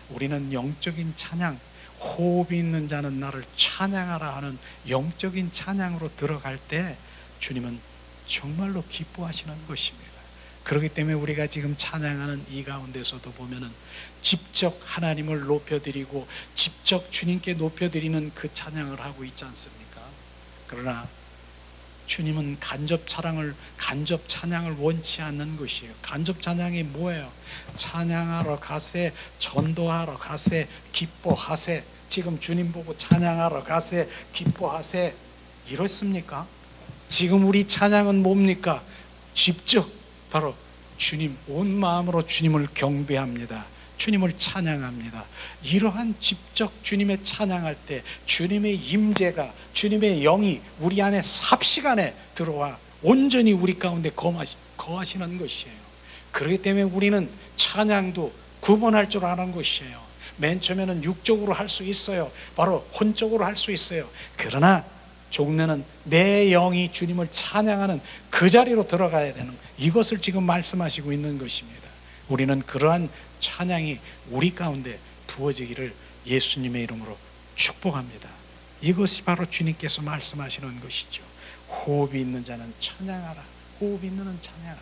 우리는 영적인 찬양, 호흡이 있는 자는 나를 찬양하라 하는 영적인 찬양으로 들어갈 때 주님은 정말로 기뻐하시는 것입니다. 그렇기 때문에 우리가 지금 찬양하는 이 가운데서도 보면은 직접 하나님을 높여드리고 직접 주님께 높여드리는 그 찬양을 하고 있지 않습니까? 그러나 주님은 간접 찬양을 원치 않는 것이에요. 간접 찬양이 뭐예요? 찬양하러 가세, 전도하러 가세, 기뻐하세. 지금 주님 보고 찬양하러 가세, 기뻐하세. 이렇습니까? 지금 우리 찬양은 뭡니까? 직접 바로 주님, 온 마음으로 주님을 경배합니다. 주님을 찬양합니다. 이러한 직접 주님의 찬양할 때 주님의 임재가, 주님의 영이 우리 안에 삽시간에 들어와 온전히 우리 가운데 거하시는 것이에요. 그렇기 때문에 우리는 찬양도 구분할 줄 아는 것이에요. 맨 처음에는 육적으로 할 수 있어요. 바로 혼적으로 할 수 있어요. 그러나 종래는 내 영이 주님을 찬양하는 그 자리로 들어가야 되는, 이것을 지금 말씀하시고 있는 것입니다. 우리는 그러한 찬양이 우리 가운데 부어지기를 예수님의 이름으로 축복합니다. 이것이 바로 주님께서 말씀하시는 것이죠. 호흡이 있는 자는 찬양하라. 호흡이 있는 자는 찬양하라.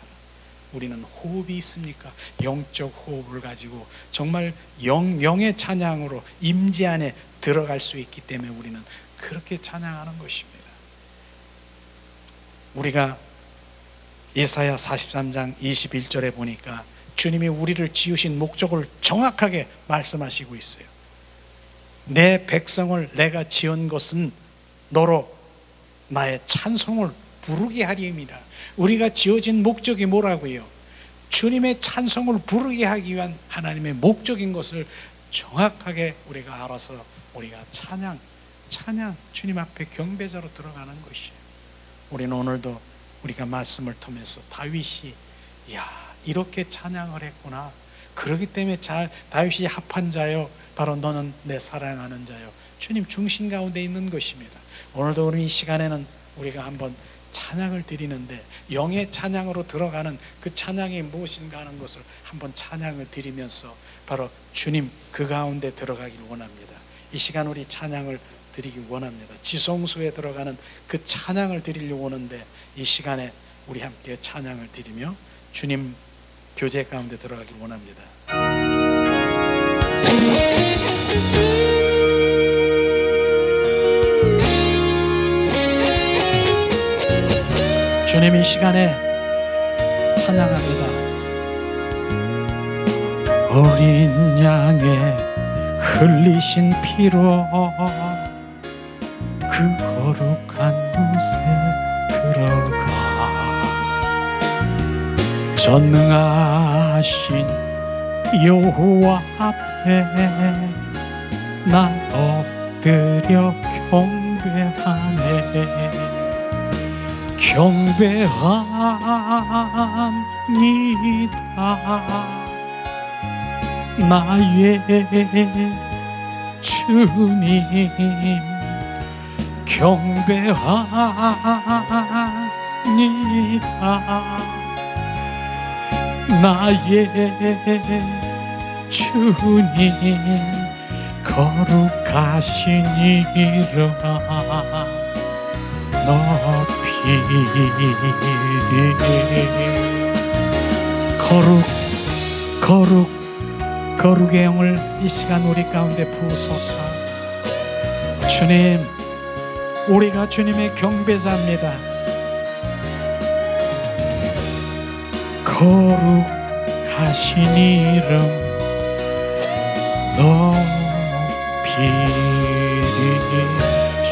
우리는 호흡이 있습니까? 영적 호흡을 가지고 정말 영의 찬양으로 임재 안에 들어갈 수 있기 때문에 우리는 그렇게 찬양하는 것입니다. 우리가 이사야 43장 21절에 보니까 주님이 우리를 지으신 목적을 정확하게 말씀하시고 있어요. 내 백성을 내가 지은 것은 너로 나의 찬송을 부르게 하리입니다. 우리가 지어진 목적이 뭐라고요? 주님의 찬송을 부르게 하기 위한 하나님의 목적인 것을 정확하게 우리가 알아서 우리가 찬양 주님 앞에 경배자로 들어가는 것이에요. 우리는 오늘도 우리가 말씀을 통해서 다윗이 이렇게 찬양을 했구나. 그렇기 때문에 다윗이 합한 자요, 바로 너는 내 사랑하는 자요, 주님 중심 가운데 있는 것입니다. 오늘도 우리 이 시간에는 우리가 한번 찬양을 드리는데 영의 찬양으로 들어가는 그 찬양이 무엇인가 하는 것을 한번 찬양을 드리면서 바로 주님 그 가운데 들어가기를 원합니다. 이 시간 우리 찬양을 드리기 원합니다. 지성소에 들어가는 그 찬양을 드리려고 하는데 이 시간에 우리 함께 찬양을 드리며 주님 교제 가운데 들어가길 원합니다. 주님 이 시간에 찬양합니다. 어린 양의 흘리신 피로 그 거룩한 곳에 들어가 전능하신 여호와 앞에 나 엎드려 경배하네. 경배합니다. 나의 주님 경배합니다. 나의 주님 거룩하신 이름 높이 거룩의 영을 이 시간 우리 가운데 부으소서. 주님, 우리가 주님의 경배자입니다. 거룩하신 이름 높이.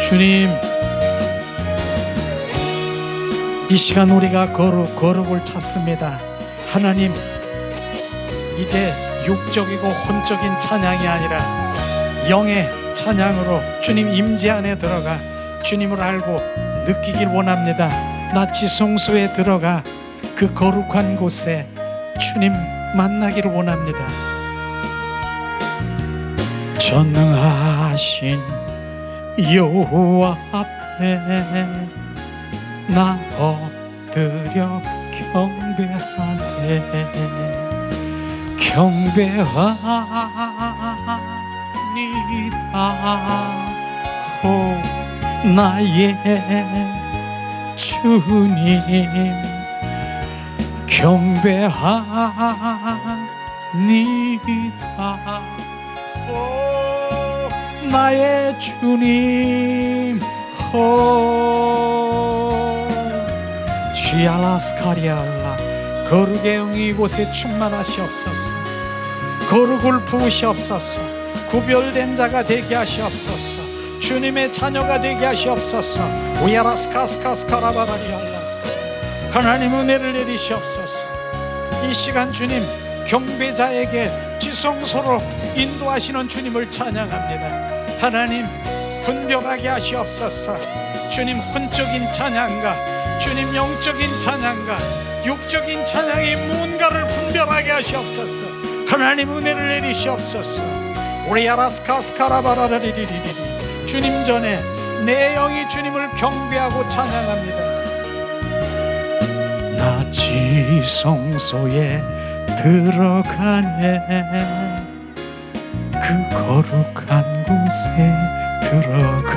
주님, 이 시간 우리가 거룩을 찾습니다. 하나님, 이제 육적이고 혼적인 찬양이 아니라 영의 찬양으로 주님 임재 안에 들어가 주님을 알고 느끼길 원합니다. 나 지성소에 들어가 그 거룩한 곳에 주님 만나기를 원합니다. 전능하신 여호와 앞에 나 엎드려 경배하네. 경배합니다. 오 나의 주님 경배합니다. 오 나의 주님 시알라스카리알라 거룩의 영이 이곳에 충만하시옵소서. 거룩을 부으시옵소서. 구별된 자가 되게 하시옵소서. 주님의 자녀가 되게 하시옵소서. 우야라스카스카스카라바라리알라스카 하나님 은혜를 내리시옵소서. 이 시간 주님 경배자에게 지성소로 인도하시는 주님을 찬양합니다. 하나님 분별하게 하시옵소서. 주님 혼적인 찬양과 주님 영적인 찬양과 육적인 찬양이 무언가를 분별하게 하시옵소서. 하나님 은혜를 내리시옵소서. 우리야라스카스카라바라리리리리 주님 전에 내 영이 주님을 경배하고 찬양합니다. 나 지성소에 들어가네. 그 거룩한 곳에 들어가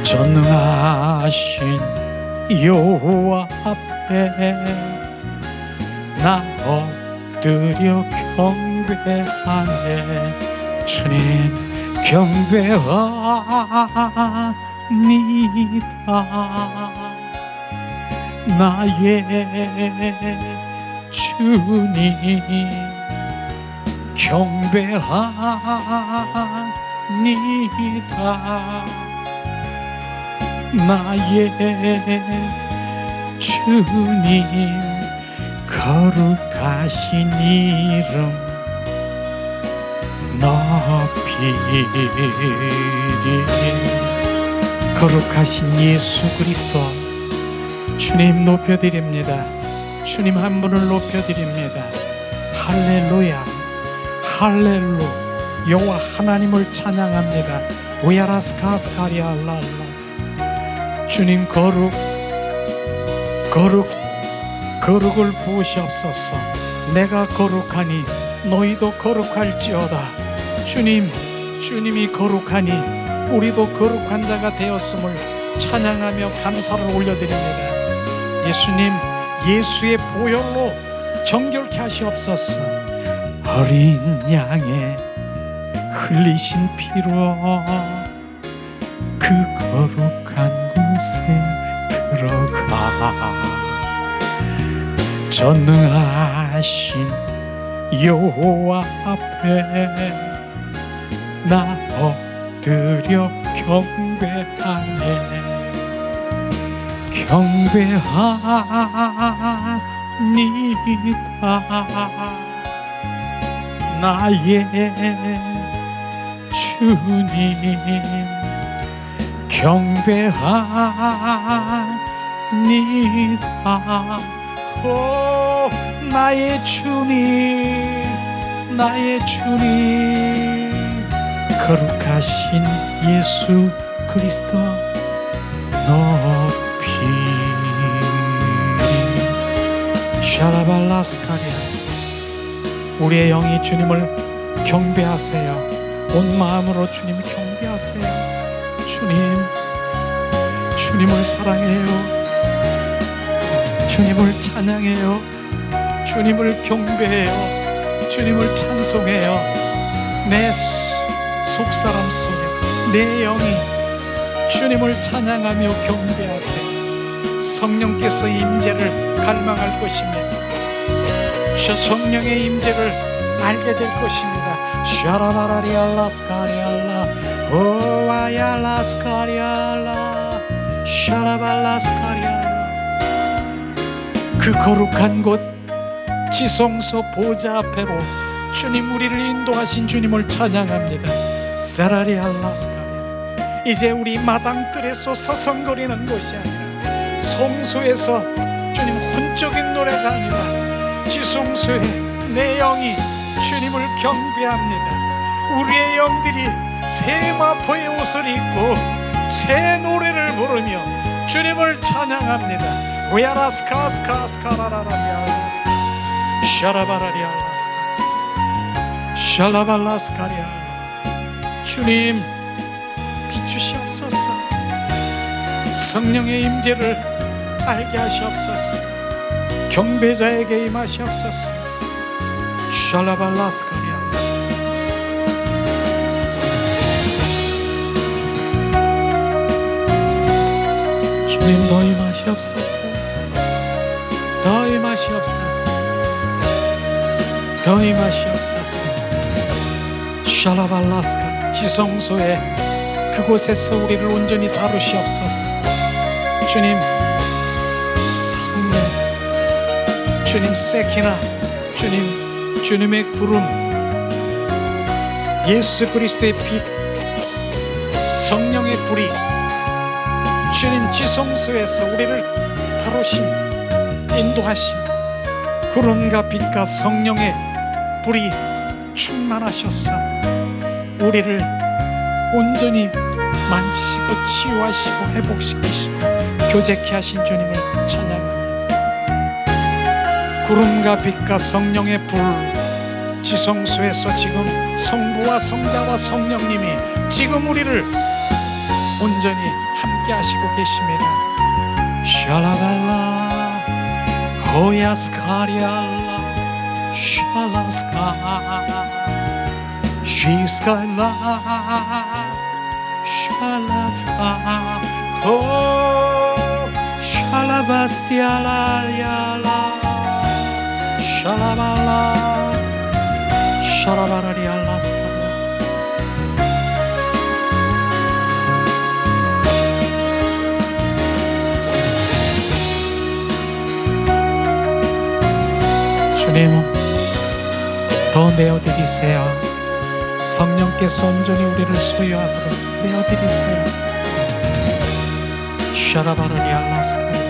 전능하신 여호와 앞에 나 엎드려 경배하네. 주님 경배합니다. 나의 주님 경배합니다. 나의 주님 거룩하신 이름 높이리. 거룩하신 예수 그리스도 주님 높여드립니다. 주님 한 분을 높여드립니다. 할렐루야 할렐루 여호와 하나님을 찬양합니다. 우야라스카스카리알랄라 주님 거룩을 부으시옵소서. 내가 거룩하니 너희도 거룩할지어다. 주님이 거룩하니 우리도 거룩한 자가 되었음을 찬양하며 감사를 올려드립니다. 예수님 예수의 보혈로 정결케 하시옵소서. 어린 양의 흘리신 피로 그 거룩한 곳에 들어가 전능하신 여호와 앞에 나 엎드려 경배하네. 경배합니다. 나의 주님 경배합니다. 오 나의 주님 거룩하신 예수 그리스도 높이 샤라발라스카리아 우리의 영이 주님을 경배하세요. 온 마음으로 주님 경배하세요. 주님을 사랑해요. 주님을 찬양해요. 주님을 경배해요. 주님을 찬송해요. 내 속사람 속에 내 영이 주님을 찬양하며 경배하세요. 성령께서 임재를 갈망할 것이며 성령의 임재를 알게 될 것입니다. 샤라바라리알라스카리알라 오아얄라스카리알라 샤라발라스카리알라 그 거룩한 곳 지성소 보좌 앞에로 주님 우리를 인도하신 주님을 찬양합니다. 사라리알라스카리아 이제 우리 마당들에서 서성거리는 것이 아니라 성소에서 주님 혼적인 노래가 아니라 지성소에 내 영이 주님을 경배합니다. 우리의 영들이 새 마포의 옷을 입고 새 노래를 부르며 주님을 찬양합니다. 우야라스카스카스카라라리알라스카 샤라바라리알라스카 샬라발라스카리아. 주님 비추시옵소서. 성령의 임재를 알게 하시옵소서. 경배자에게 임하시옵소서. 샬라발라스카리아. 주님 더 임하시옵소서. 더 임하시옵소서. 더 임하시옵소서. 샬라발라스카. 지성소에 그곳에서 우리를 온전히 다루시옵소서. 주님 성령, 주님 세키나, 주님의 구름, 예수 그리스도의 빛, 성령의 불이 주님 지성소에서 우리를 다루심, 인도하심, 구름과 빛과 성령의 불이 충만하셔서 우리를 온전히 만지시고 치유하시고 회복시키시고 교제케 하신 주님을 찬양합니다. 구름과 빛과 성령의 불, 지성소에서 지금 성부와 성자와 성령님이 지금 우리를 온전히 함께 하시고 계십니다. 샬라발라 호야스카리알라 샬라스카 쉬스카라 샬라파 오 샬라바스티알라야라 샬라발라 샬라바라리알라스카. 주님 더 내어드리세요. 성령께서 온전히 우리를 소유하도록 내어드리세요. 샤라바라리알라스카.